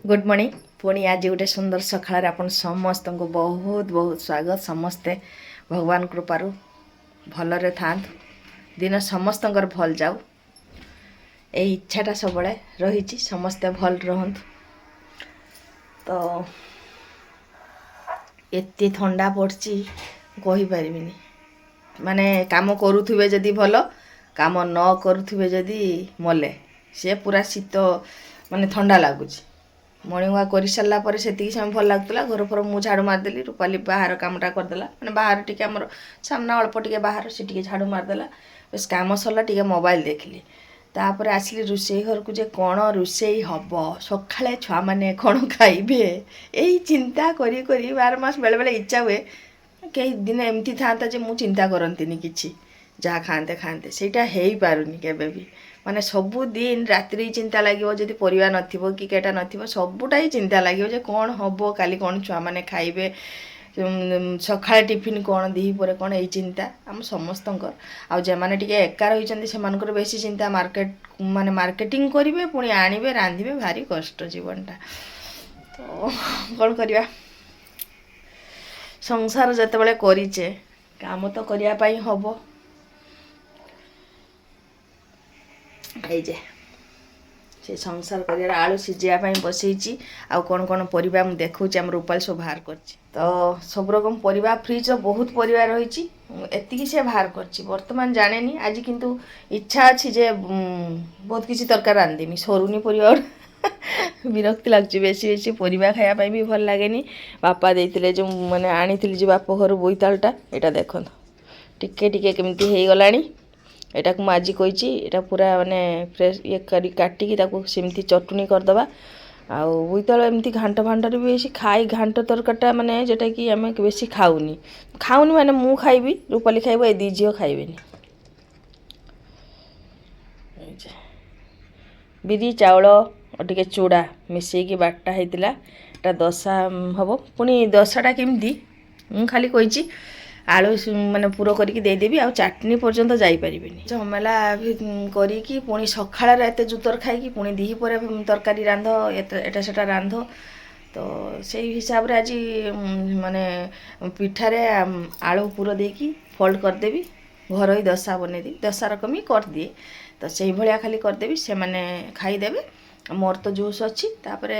Good morning पुणी आज गोटे सुंदर सकाळ आपण समस्त को बहुत बहुत स्वागत समस्ते भगवान कृपारू भलरे था दिन समस्त भल जाऊ ए इच्छाटा सब रही समस्ते भल रहंत तो एते ठंडा पड़ची कहि परिबिनी माने काम करूथुबे जदी भल काम न करूथुबे जदी मले से पूरा शीत माने ठंडा लागुची मॉर्निंग वॉक कर सारा पर से समय भल लगुला घर फर मुझे झाड़ू मारदेली रूपाली बाहर कामटा करदेला मैंने बाहर टी आम सामना अल्प टे बाहर सी टे झाड़ू मारदेला बस कम सरला टे मोबाइल देखली तापर आसली रोषे घर को जे कौन रोषे हम सकाଳେ छुआ मैंने कौन खाइबे यही चिंता करी करी 12 मास बेले बेले इच्छा हुए कई दिन एमती था जे मु चिंता करती किसी जहाँ खाते खाते सेटा हो पारुनी केबे भी माने सबुदिन रात्रि चिंता लगे जदि परिवा नथिबो कि केटा नथिबो सबुटा ही चिंता लगे जे कौन हम काली कौन छुआ मैंने खाइबे सकाଳେ टिफिन कौन दी पर कौन यही चिंता आम समस्त आउ मैंने टे एका रही से बेसी चिंता मार्केट माने मार्केटिंग करेंगे पुणी आणवे रांधे भारी कष्ट जीवनटा तो कौन करवा संसार जिते करीचे काम तो करने हम से संसार कर आलू सीझापी बसई आउ कौन कौन परिबा मु देखौछि हम रूपाल सब बाहर करछि तो सब रकम परिबा फ्रिज बहुत परिबा रही एतिकी से बाहर करछि वर्तमान जाने नी आज किंतु इच्छा अछि जे बहुत किसी तरकारी रांधदेमी सरुनी परिबा विरक्ति लगुच बेसी बेसी परिबा खाया भी भल लगे बापा देते जो मैंने आनी जो बाप घर बोईतालटा यहाँ देखो टिके टिके केमती हो गलानी एटा को आज कही एटा पूरा माने फ्रेश ये करी काटिकी ताको सेमती चटनी करदबा आउ बोईताल एमती घांट भांटर भी बेसी खाई घांट तरकाटा माने जेटा कि आम बेसी खाऊनी खाऊनी माने मु खाइबी रूपाली खाइब ए दी झील खाइबेनी बिरी चाउल और टिके चूड़ा मिसेकी बाटा होता एटा दशा हम पुणी दशाटा केमती मु खाली कही आलू माने पूरा करके देदेवी आ चाटनी पर्यंत जापरेनि झमेला करी पुणी सकाळ एत जुतर खाई पुणी दी पर तरकारी रांध एटा सेटा रांध तो से हिसाब रे आज माने पिठारे आलू पूरा देकी फोल्ड करदेवी घर ही दशा बनईदेवी दशा रकम ही कर दिए तो से भाया खाली करदेवी से माने खाईदेवे मोर तो जूस अच्छी तापर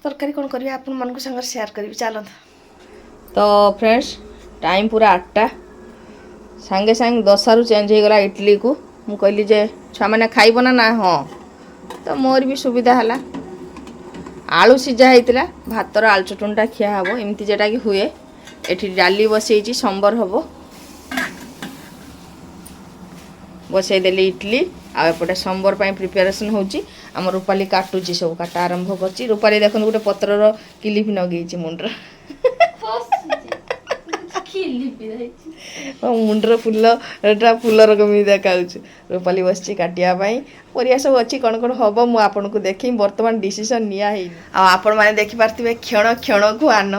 तरकारी कौन करिया आपण मन संग शेयर करी चलत तो फ्रेंड्स टाइम पूरा 8टा सांगे सांगे 10 रु चेंज हो गला इडली को मु कहली जे छुआ मैंने खाइब ना हाँ तो मोर भी सुविधा है आलू सीझा होता भातर आलू चटुनटा खिया हम एमती जेटा कि हुए एठी डाली बसई संबर हम बसई देली इडली आउपटे संबर पर प्रिपेरेसन होची आम रूपाली काटुची सब काटा आरंभ करची रूपाली देखो गोटे पत्रर किलिप नगेची मुंडर मुंडर फूलटा फूल रकम देखा रूपाली बस काटापी परिया सब अच्छी कौन कौन हम मुझे आपन को देखे बर्तमान डिसीजन नियाई आपण मैंने देखिपारे क्षण क्षण को आन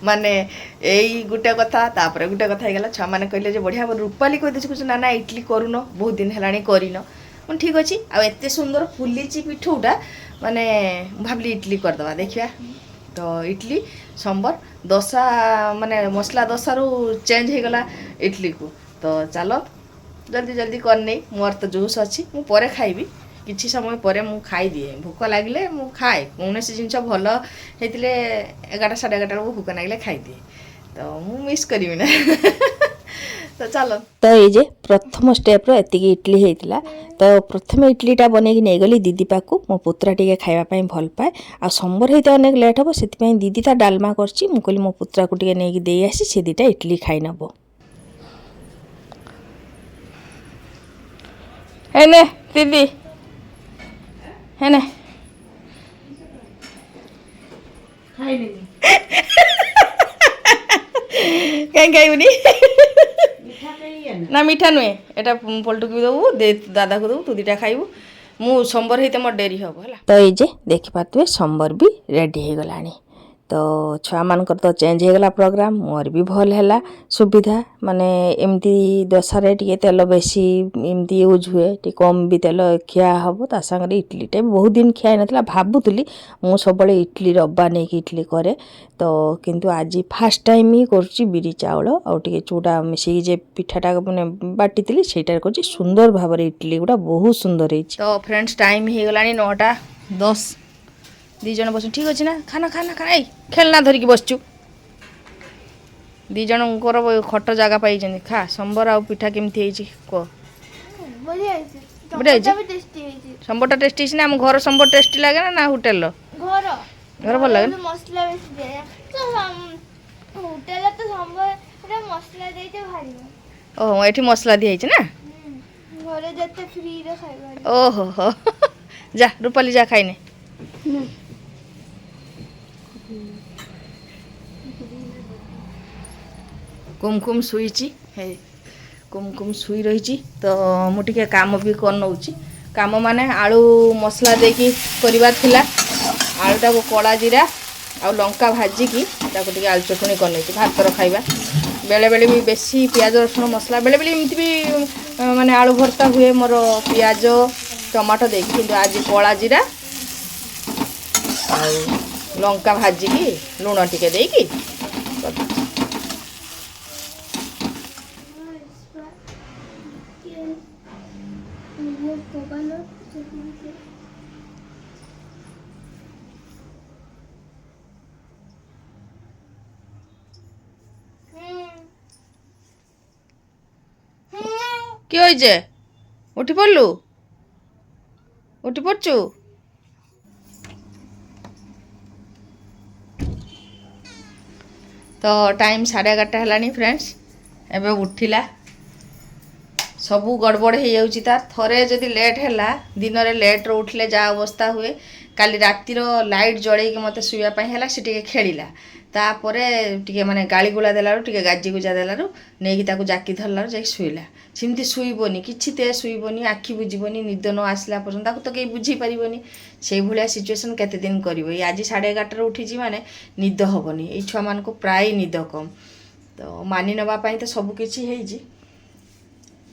माने यही गोटे कथा तापर गोटे कथा होगा छुआ मैंने कहले जे बढ़िया रूपाली कही कुछ ना ना इडली करून बहुत दिन है करन ठीक अच्छे आत सुंदर फुली पिठौटा माने भाविली इडली करदे देखा तो इडली संबर दशा माने मसला दशारू चेंज हो गला इडली को तो चलो जल्दी जल्दी करनी मोर तो जूस अच्छी मु परे खाइबी किछि समय परे मु खाई दिए भूख लगिले मु खाए कौन जिनस भल होते 11 साढ़े 11 को भूख लगिले खाई दिए तो मु मिस करी ना तो चलो तो ये प्रथम स्टेप एतिकी इडली होता तो प्रथम इडलीटा बनईकी नहीं गली दीदी पाक मो पुत्रा टे खावाई भल पाए आ संबर होते अनेक लेट हम से दीदी ता डालमा करची मु कहली मो पुत्रा को टे नहीं दे आसी से दीटा इडली खाई नब हेने दीदी हेने कहीं खाइबनी ना मीठा नुहे एटा पलटू की दबू दे दादा को दबू तू दीटा खाइबू मु संबर होते मोर डेरी हम है तो ये देखिपे संबर भी रेडी हो गलानी तो छुआ मानकर तो चेंज हो गला प्रोग्राम मोर भी भल है सुविधा माने एमती दशारे टे तेल बेसी एमती यूज हुए टी कम भी तेल खिया हम ता सागर इडलीटा भी बहुत दिन खिया ना भावुली मु सब इडली रब्बा नहीं कि इडली करे तो किंतु आज फास्ट टाइम ही कर बिरी चाउल आउ टे चूड़ा मिसिकी जे पिठाटा मैंने बाटी थी सेटा कर सुंदर भाव इडली गुड़ा बहुत सुंदर है। तो फ्रेंड्स टाइम हो गला 9:10 दी जन बस ठीक अच्छे ना खाना खाना खाना ए खेलना धरिकी बसचु दी जन खट जगह पाई खा संबर आ पिठा केमती कह संबरटा टेस्टी है आम घर संबर टेस्टी लगे ना होटेल घर भल लगे ओह ये मसला दिखाई ना ओहो हो जा रूपाली जा खाइने कुमकुम शुई कुमकुम शुई रही तो मुझे काम भी कर नौ काम माने आलू मसला देकी करवार थिला आलूटा को कड़ा जीरा आ लंका भाजिकी आलू चटनी कर भातर खाइबा बेले बेले भी बेसी पियाज रसुण मसला बेले बेले एमती भी माने आलू भर्ता हुए मोर पियाज टमाटो देकी किंतु आज कड़ा जीरा आ लंका भाजिकी लुण टिके देकी কি হয়েছে উঠি পড়লু উঠি পড়ছু तो टाइम 11:30 है फ्रेंड्स एबे उठिला सबू गड़बड़ हो जाऊँगी तार थरे जदि लेट है दिन में लेट रो उठले जा अवस्था हुए काली रातिर लाइट जड़े मत शुवाई है सी खेला तापर टे माने गाड़ी गुला देलु टे गाजी गुजा देलु नहीं ताको जाकी धरल जा शुला सेमती शुइबनी कि तेज शुइबनी आखि बुझीबनी निद न आसला पर्यंत ताको तो कहीं बुझी पारिबनी से भाया सिचुएसन केते दिन करिवो आज 11:30 उठी माने निद हेनी ये छुआ मान को प्राय निद कम तो मानि नवापाई तो सबकिछि हेजी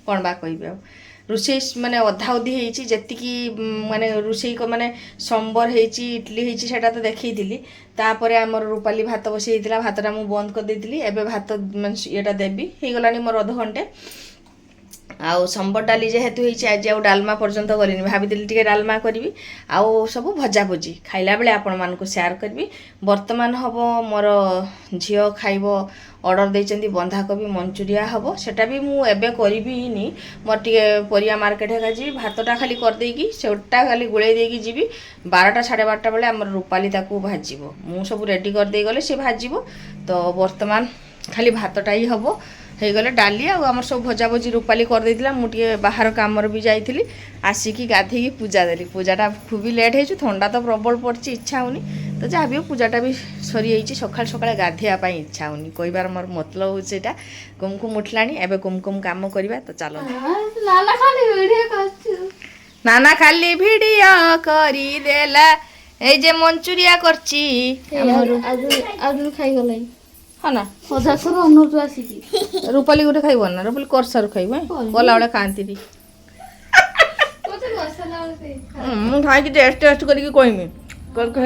कौन बा कह रोषे माने अधा अधी होती माने रोषे को माने संबर होती इडली होता तो देखी तापर आमर रूपाली भात बसई भातटा मुझे बंद कर देती एबे भात ये देवी हो गला मोर अध घंटे आउ संबर डाली जेहेतु होती आज आउ डालमा पर्यंत गली भाभी टे डालमा करी आउ सब भजा भुजी खाइला बेले आपण मानक शेयर करी बर्तमान हम मोर झील खाइब ऑर्डर देइचंदी बंधाकोबी मंचूरिया हम सेटा भी मुझे करी मोर टे परिया मार्केट है जी भातटा खाली कर देगी सेटा खाली गुड़े देगी जीवी 12टा 12:30 बेले आम रूपाली ताकू भाजब मु सब रेडी कर दे गले सी भाजब तो बर्तमान खाली भातटा ही हम हो गले डाली आम सब भजा भजी रूपाली कर देला मुझे बाहर काम भी जाइली आसिकी गाधेकी पूजा देली पूजाटा खूब लेट हो थंडा तो प्रबल पड़ी इच्छा होनी तो जहाँ भी पूजाटा भी सरी जाइए सका सका गाधेवाई इच्छा होनी कहबार मोर मतलब हूँ यहाँ कुमकुम उठला एवं कुमकुम कम करवा तो चलो नाना खाली भिडियो करदेला ए जे मंचूरिया करची खाई हाँ ना रूपाली गोटे खाइब ना रूपाली करसारू खाइब गला बेले खाती मुझे खाई टेस्ट टेस्ट करके कहमी करके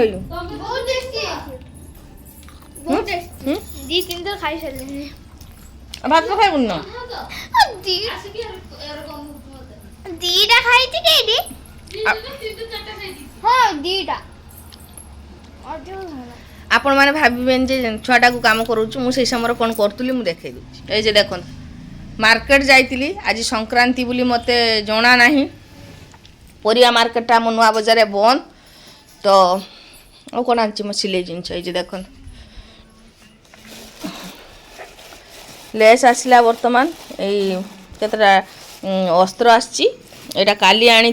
भात तो खाइबुन ना दीटा खाई थी हाँ दीटा आपण मैंने भावें जे छुआटा को कम करूँ मुझे समय कौन करी मुझे देखे ये देख मार्केट जाइली आज संक्रांति बोली मते जना नहीं परिया मार्केटा मो नुआ बजार बंद तो कौन आनी मो सिले जिनस ये देख लेस आसला बर्तमान यतटा अस्त्र आटा काली आनी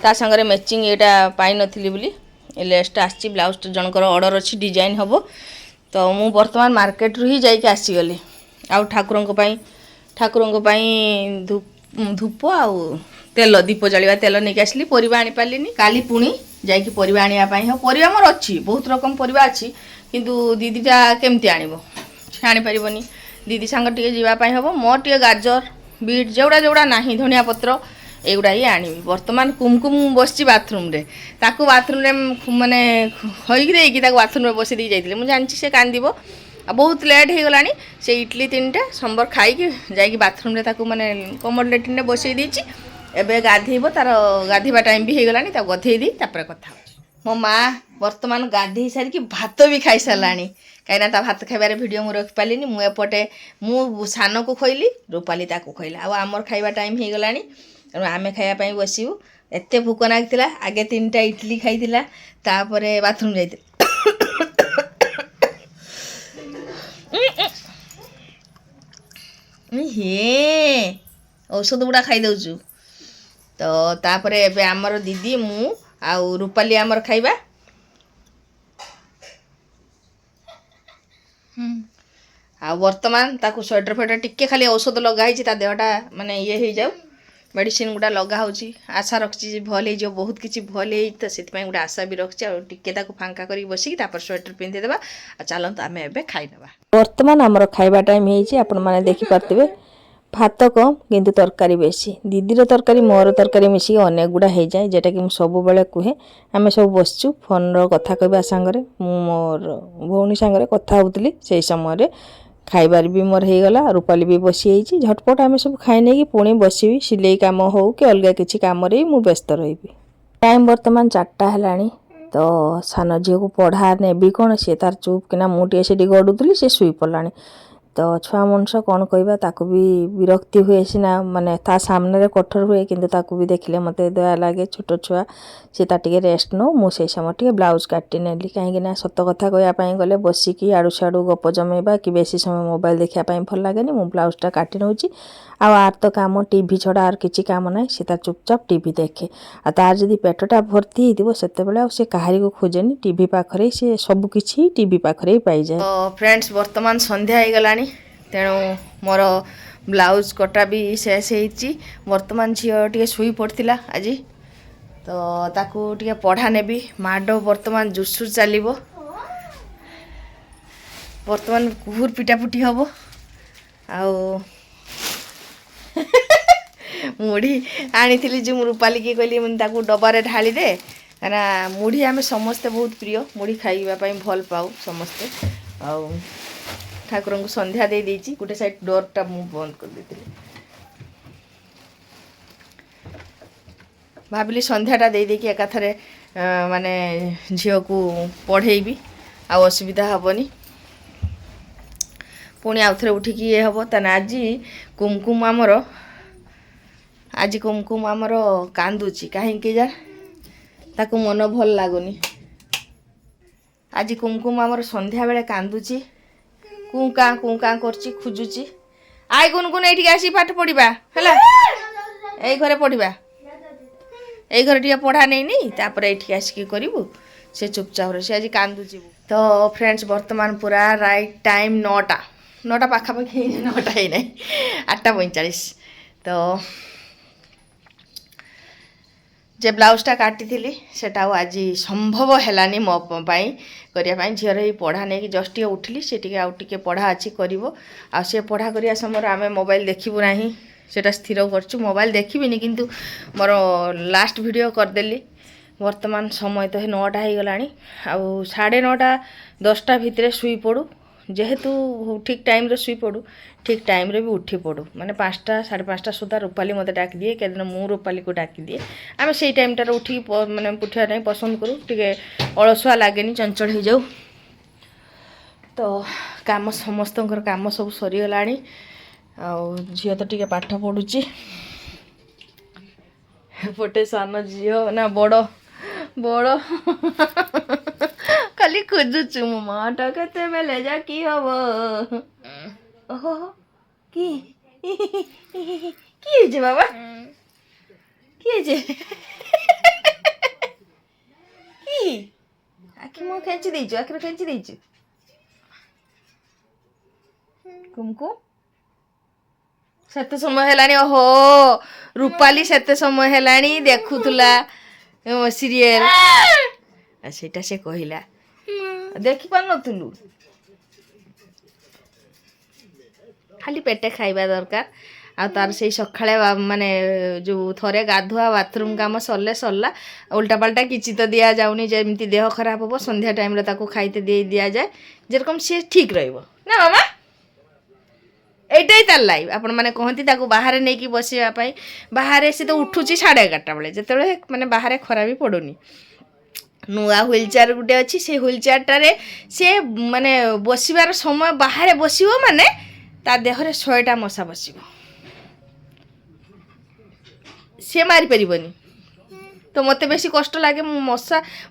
ता सागर मैचिंग यहाँ पाई नी बोली लेसटा आसी ब्लाउज जनकर ऑर्डर अच्छी डिजाइन हम तो मु बर्तमान मार्केट रू ही जाइए आसीगली आउ ठाकुरों धूप आउ तेल दीप जलिया तेल नहीं आसली परिवा आनी पार्ली काली पुणी जाकि परिवा आनी हो परिवा मोर अच्छी बहुत रकम परिवा अच्छी କିନ୍ତୁ ଦିଦିଟା କେମିତି ଆଣିବ ସେ ଆଣିପାରିବନି ଦିଦି ସାଙ୍ଗ ଟିକେ ଯିବା ପାଇଁ ହେବ ମୋର ଟିକେ ଗାଜର ବିଟ୍ ଯେଉଁଟା ନାହିଁ ଧନିଆ ପତ୍ର ଏଗୁଡ଼ା ହିଁ ଆଣିବି ବର୍ତ୍ତମାନ କୁମକୁମ ବସିଛି ବାଥରୁମ୍ରେ ତାକୁ ବାଥରୁମ୍ରେ ମାନେ ଖୋଇକି ଦେଇକି ତାକୁ ବାଥରୁମ୍ରେ ବସେଇ ଦେଇ ଯାଇଥିଲି ମୁଁ ଜାଣିଛି ସେ କାନ୍ଦିବ ଆଉ ବହୁତ ଲେଟ୍ ହେଇଗଲାଣି ସେ ଇଟଲି 3ଟା ସମ୍ବର ଖାଇକି ଯାଇକି ବାଥରୁମ୍ରେ ତାକୁ ମାନେ କମୋଡ଼ ଲେଟ୍ରିନ୍ରେ ବସେଇ ଦେଇଛି ଏବେ ଗାଧେଇବ ତାର ଗାଧେଇବା ଟାଇମ୍ ବି ହେଇଗଲାଣି ତାକୁ ଗାଧେଇ ଦେଇ ତାପରେ କଥା ହେଉଛି ମୋ ମା ବର୍ତ୍ତମାନ ଗାଧେଇ ସାରିକି ଭାତ ବି ଖାଇସାରିଲାଣି କାହିଁକିନା ତା ଭାତ ଖାଇବାରେ ଭିଡ଼ିଓ ମୁଁ ରଖିପାରିଲିନି ମୁଁ ଏପଟେ ମୁଁ ସାନକୁ ଖୋଇଲି ରୂପାଲି ତାକୁ ଖୋଇଲା ଆଉ ଆମର ଖାଇବା ଟାଇମ୍ ହେଇଗଲାଣି ତେଣୁ ଆମେ ଖାଇବା ପାଇଁ ବସିବୁ ଏତେ ଭୋକ ଲାଗିଥିଲା ଆଗେ 3ଟା ଇଟଲି ଖାଇଥିଲା ତାପରେ ବାଥରୁମ୍ ଯାଇଥିଲା ଔଷଧ ଗୁଡ଼ା ଖାଇଦେଉଛୁ ତ ତାପରେ ଏବେ ଆମର ଦିଦି ମୁଁ ଆଉ ରୂପାଲି ଆମର ଖାଇବା ଆଉ ବର୍ତ୍ତମାନ ତାକୁ ସ୍ୱେଟର ଫେଟର ଟିକେ ଖାଲି ଔଷଧ ଲଗା ହେଇଛି ତା ଦେହଟା ମାନେ ଇଏ ହେଇଯାଉ ମେଡ଼ିସିନ ଗୁଡ଼ା ଲଗା ହେଉଛି ଆଶା ରଖିଛି ଯେ ଭଲ ହେଇଯିବ ବହୁତ କିଛି ଭଲ ହେଇଛି ତ ସେଥିପାଇଁ ଗୋଟେ ଆଶା ବି ରଖିଛି ଆଉ ଟିକେ ତାକୁ ଫାଙ୍କା କରିକି ବସିକି ତାପରେ ସ୍ୱେଟର ପିନ୍ଧିଦେବା ଆଉ ଚାଲନ୍ତୁ ଆମେ ଏବେ ଖାଇନେବା ବର୍ତ୍ତମାନ ଆମର ଖାଇବା ଟାଇମ୍ ହେଇଛି ଆପଣମାନେ ଦେଖିପାରୁଥିବେ ଭାତ କମ୍ କିନ୍ତୁ ତରକାରୀ ବେଶୀ ଦିଦିର ତରକାରୀ ମୋର ତରକାରୀ ମିଶିକି ଅନେକ ଗୁଡ଼ା ହେଇଯାଏ ଯେଉଁଟାକି ମୁଁ ସବୁବେଳେ କୁହେ ଆମେ ସବୁ ବସିଛୁ ଫୋନ୍ର କଥା କହିବା ସାଙ୍ଗରେ ମୁଁ ମୋର ଭଉଣୀ ସାଙ୍ଗରେ କଥା ହେଉଥିଲି ସେଇ ସମୟରେ ଖାଇବାର ବି ମୋର ହେଇଗଲା ରୂପାଲି ବି ବସିଯାଇଛି ଝଟପଟ ଆମେ ସବୁ ଖାଇ ନେଇକି ପୁଣି ବସିବି ସିଲେଇ କାମ ହେଉ କି ଅଲଗା କିଛି କାମରେ ମୁଁ ବ୍ୟସ୍ତ ରହିବି ଟାଇମ୍ ବର୍ତ୍ତମାନ 4ଟା ହେଲାଣି ତ ସାନ ଝିଅକୁ ପଢ଼ା ନେବି କ'ଣ ସିଏ ତାର ଚୁପ୍ କିନା ମୁଁ ଟିକେ ସେଠି ଗଡ଼ୁଥିଲି ସେ ଶୋଇପଡ଼ିଲାଣି ତ ଛୁଆ ମଣିଷ କ'ଣ କହିବା ତାକୁ ବି ବିରକ୍ତି ହୁଏ ସିନା ମାନେ ତା ସାମ୍ନାରେ କଠୋର ହୁଏ କିନ୍ତୁ ତାକୁ ବି ଦେଖିଲେ ମୋତେ ଦୟା ଲାଗେ ଛୋଟ ଛୁଆ ସେ ତା ଟିକେ ରେଷ୍ଟ ନେଉ ମୁଁ ସେଇ ସମୟ ଟିକେ ବ୍ଲାଉଜ୍ କାଟି ନେଲି କାହିଁକିନା ସତ କଥା କହିବା ପାଇଁ ଗଲେ ବସିକି ଆଡ଼ୁ ସିଆଡ଼ୁ ଗପ ଜମେଇବା କି ବେଶୀ ସମୟ ମୋବାଇଲ୍ ଦେଖିବା ପାଇଁ ଭଲ ଲାଗେନି ମୁଁ ବ୍ଲାଉଜ୍ଟା କାଟି ନେଉଛି ଆଉ ଆର ତ କାମ ଟିଭି ଛଡ଼ା ଆଉ କିଛି କାମ ନାହିଁ ସେ ତାର ଚୁପଚାପ ଟିଭି ଦେଖେ ଆଉ ତାର ଯଦି ପେଟଟା ଭର୍ତ୍ତି ହେଇଥିବ ସେତେବେଳେ ଆଉ ସେ କାହାରିକୁ ଖୋଜେନି ଟିଭି ପାଖରେ ସେ ସବୁ କିଛି ଟିଭି ପାଖରେ ହିଁ ପାଇଯାଏ ତ ଫ୍ରେଣ୍ଡସ୍ ବର୍ତ୍ତମାନ ସନ୍ଧ୍ୟା ହେଇଗଲାଣି ତେଣୁ ମୋର ବ୍ଲାଉଜ୍ କଟା ବି ଶେଷ ହେଇଛି ବର୍ତ୍ତମାନ ଝିଅ ଟିକେ ଶୋଇ ପଡ଼ିଥିଲା ଆଜି ତ ତାକୁ ଟିକେ ପଢ଼ା ନେବି ମାଡ଼ ବର୍ତ୍ତମାନ ଜୁସୁର ଚାଲିବ ବର୍ତ୍ତମାନ କୁହୁର ପିଟାପୁଟି ହେବ ଆଉ ମୁଢ଼ି ଆଣିଥିଲି ଯେ ମୁଁ ରୂପାଲିକି କହିଲି ମୁଁ ତାକୁ ଡବାରେ ଢାଳିଦେ କାହିଁକିନା ମୁଢ଼ି ଆମେ ସମସ୍ତେ ବହୁତ ପ୍ରିୟ ମୁଢ଼ି ଖାଇବା ପାଇଁ ଭଲ ପାଉ ସମସ୍ତେ ଆଉ ଠାକୁରଙ୍କୁ ସନ୍ଧ୍ୟା ଦେଇ ଦେଇଛି ଗୋଟେ ସାଇଡ୍ ଡୋରଟା ମୁଁ ବନ୍ଦ କରିଦେଇଥିଲି ଭାବିଲି ସନ୍ଧ୍ୟାଟା ଦେଇ ଦେଇକି ଏକାଥରେ ମାନେ ଝିଅକୁ ପଢ଼େଇବି ଆଉ ଅସୁବିଧା ହେବନି ପୁଣି ଆଉଥରେ ଉଠିକି ଇଏ ହେବ ତାହେଲେ ଆଜି କୁମକୁମ ଆମର କାନ୍ଦୁଛି କାହିଁକି ଯା ତାକୁ ମନ ଭଲ ଲାଗୁନି ଆଜି କୁମକୁମ ଆମର ସନ୍ଧ୍ୟାବେଳେ କାନ୍ଦୁଛି କୁଁ କାଁ କରୁଛି ଖୋଜୁଛି ଆଇ ଗୁନଗୁନ ଏଇଠିକି ଆସିକି ପାଠ ପଢ଼ିବା ହେଲା ଏଇ ଘରେ ପଢ଼ିବା ଏଇ ଘରେ ଟିକେ ପଢ଼ା ନେଇନି ତାପରେ ଏଇଠିକି ଆସିକି କରିବୁ ସେ ଚୁପଚାପରେ ସେ ଆଜି କାନ୍ଦୁଛି ତ ଫ୍ରେଣ୍ଡସ୍ ବର୍ତ୍ତମାନ ପୁରା ରାଇଟ୍ ଟାଇମ୍ 9ଟା ପାଖାପାଖି ହେଇନି 9ଟା ହେଇନାହିଁ 8:45 ତ যে ବ୍ଲାଉଜ୍ଟା କାଟିଥିଲି ସେଟା ଆଉ ଆଜି ସମ୍ଭବ ହେଲାନି ମୋ ପାଇଁ କରିବା ପାଇଁ ଝିଅର ଏଇ ପଢ଼ା ନେଇକି ଜଷ୍ଟ ଟିକେ ଉଠିଲି ସେ ଟିକେ ଆଉ ଟିକେ ପଢ଼ା ଅଛି କରିବ ଆଉ ସେ ପଢ଼ା କରିବା ସମୟରେ ଆମେ ମୋବାଇଲ୍ ଦେଖିବୁ ନାହିଁ ସେଟା ସ୍ଥିର କରିଛୁ ମୋବାଇଲ୍ ଦେଖିବିନି କିନ୍ତୁ ମୋର ଲାଷ୍ଟ ଭିଡ଼ିଓ କରିଦେଲି ବର୍ତ୍ତମାନ ସମୟ ତ 9ଟା ହେଇଗଲାଣି ଆଉ 9:30 10ଟା ଭିତରେ ଶୋଇପଡ଼ୁ ଯେହେତୁ ଠିକ୍ ଟାଇମ୍ରେ ଶୋଇପଡ଼ୁ ଠିକ୍ ଟାଇମ୍ରେ ବି ଉଠି ପଡ଼ୁ ମାନେ 5ଟା 5:30 ସୁଦ୍ଧା ରୂପାଲି ମୋତେ ଡାକିଦିଏ କେଦିନ ମୁଁ ରୂପାଲିକୁ ଡାକିଦିଏ ଆମେ ସେଇ ଟାଇମ୍ଟାରେ ଉଠିକି ମାନେ ଉଠିବା ପାଇଁ ପସନ୍ଦ କରୁ ଟିକେ ଅଳସୁଆ ଲାଗେନି ଚଞ୍ଚଳ ହେଇଯାଉ ତ କାମ ସମସ୍ତଙ୍କର କାମ ସବୁ ସରିଗଲାଣି ଆଉ ଝିଅ ତ ଟିକେ ପାଠ ପଢ଼ୁଛି ଏପଟେ ସାନ ଝିଅ ନା ବଡ଼ ଖାଲି ଖୋଜୁଛୁ ମୋ ମାଟା କେତେବେଳେ ଯା କି ହବ ଓହୋ କି ହେଇଛି ବାବା କି ହେଇଛି କି ଆଖି ମୁଁ ଖେଞ୍ଚି ଦେଇଛୁ ଆଖିରେ ଖେଞ୍ଚି ଦେଇଛୁ କୁମକୁ ସେତେ ସମୟ ହେଲାଣି ଓହୋ ରୂପାଲି ସେତେ ସମୟ ହେଲାଣି ଦେଖୁଥିଲା ସିରିଏଲ ସେଇଟା ସେ କହିଲା ଦେଖିପାରୁନଥିଲୁ ଖାଲି ପେଟେ ଖାଇବା ଦରକାର ଆଉ ତାର ସେଇ ସକାଳେ ମାନେ ଯେଉଁ ଥରେ ଗାଧୁଆ ବାଥରୁମ୍ କାମ ସରିଲା ଓଲଟା ପାଲଟା କିଛି ତ ଦିଆଯାଉନି ଯେମିତି ଦେହ ଖରାପ ହେବ ସନ୍ଧ୍ୟା ଟାଇମ୍ରେ ତାକୁ ଖାଇତେ ଦିଆଯାଏ ଯେରକମ ସିଏ ଠିକ୍ ରହିବ ନା ମାମା এইটাই তার লাইফ ଆପଣମାନେ କହନ୍ତି ତାକୁ ବାହାରେ ନେଇକି ବସିବା ପାଇଁ ବାହାରେ ସେ ତ ଉଠୁଛି 11:30 ବେଳେ ଯେତେବେଳେ ମାନେ ବାହାରେ ଖରା ବି ପଡ଼ୁନି ନୂଆ ହୁଇଲ୍ ଚେୟାର ଗୋଟେ ଅଛି ସେ ହୁଇଲ୍ ଚେୟାରଟାରେ ସେ ମାନେ ବସିବାର ସମୟ ବାହାରେ ବସିବ ମାନେ ତା ଦେହରେ 100ଟା ମଶା ବସିବ ସେ ମାରିପାରିବନି ତ ମୋତେ ବେଶୀ କଷ୍ଟ ଲାଗେ ମୁଁ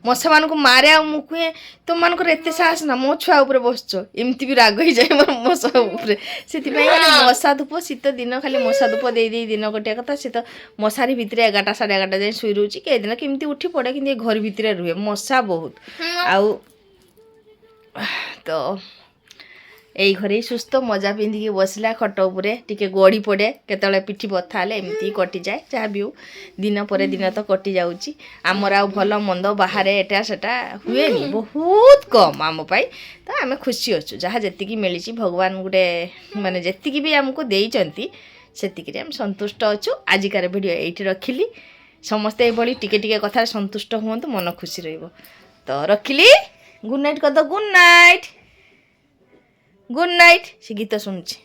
ମଶାମାନଙ୍କୁ ମାରେ ଆଉ ମୁଁ କୁହେ ତୁମମାନଙ୍କର ଏତେ ସାହସ ନା ମୋ ଛୁଆ ଉପରେ ବସୁଛ ଏମିତି ବି ରାଗ ହେଇଯାଏ ମୋର ମଶା ଉପରେ ସେଥିପାଇଁ ଖାଲି ମଶା ଧୂପ ଶୀତ ଦିନ ଖାଲି ମଶା ଧୂପ ଦେଇ ଦିନ କଟିଆ କଥା ସେ ତ ମଶାରୀ ଭିତରେ 11ଟା 11:30 ଯାଏଁ ଶୋଇ ରହୁଛି କେଦିନ କେମିତି ଉଠି ପଡ଼େ କିନ୍ତୁ ଏ ଘର ଭିତରେ ରୁହେ ମଶା ବହୁତ ଆଉ ତ ଏଇ ଘରେ ସୁସ୍ଥ ମଜା ପିନ୍ଧିକି ବସିଲା ଖଟ ଉପରେ ଟିକେ ଗଡ଼ି ପଡ଼େ କେତେବେଳେ ପିଠି ବଥା ହେଲେ ଏମିତି କଟିଯାଏ ଯାହା ବି ହଉ ଦିନ ପରେ ଦିନ ତ କଟି ଯାଉଛି ଆମର ଆଉ ଭଲ ମନ୍ଦ ବାହାରେ ଏଟା ସେଟା ହୁଏନି ବହୁତ କମ୍ ଆମ ପାଇଁ ତ ଆମେ ଖୁସି ଅଛୁ ଯାହା ଯେତିକି ମିଳିଛି ଭଗବାନ ଗୋଟେ ମାନେ ଯେତିକି ବି ଆମକୁ ଦେଇଛନ୍ତି ସେତିକିରେ ଆମେ ସନ୍ତୁଷ୍ଟ ଅଛୁ ଆଜିକାର ଭିଡ଼ିଓ ଏଇଠି ରଖିଲି ସମସ୍ତେ ଏଇଭଳି ଟିକେ ଟିକେ କଥାରେ ସନ୍ତୁଷ୍ଟ ହୁଅନ୍ତୁ ମନ ଖୁସି ରହିବ ତ ରଖିଲି ଗୁଡ୍ ନାଇଟ୍ କରିଦ ଗୁଡ୍ ନାଇଟ୍ ସେ ଗୀତ ଶୁଣୁଛି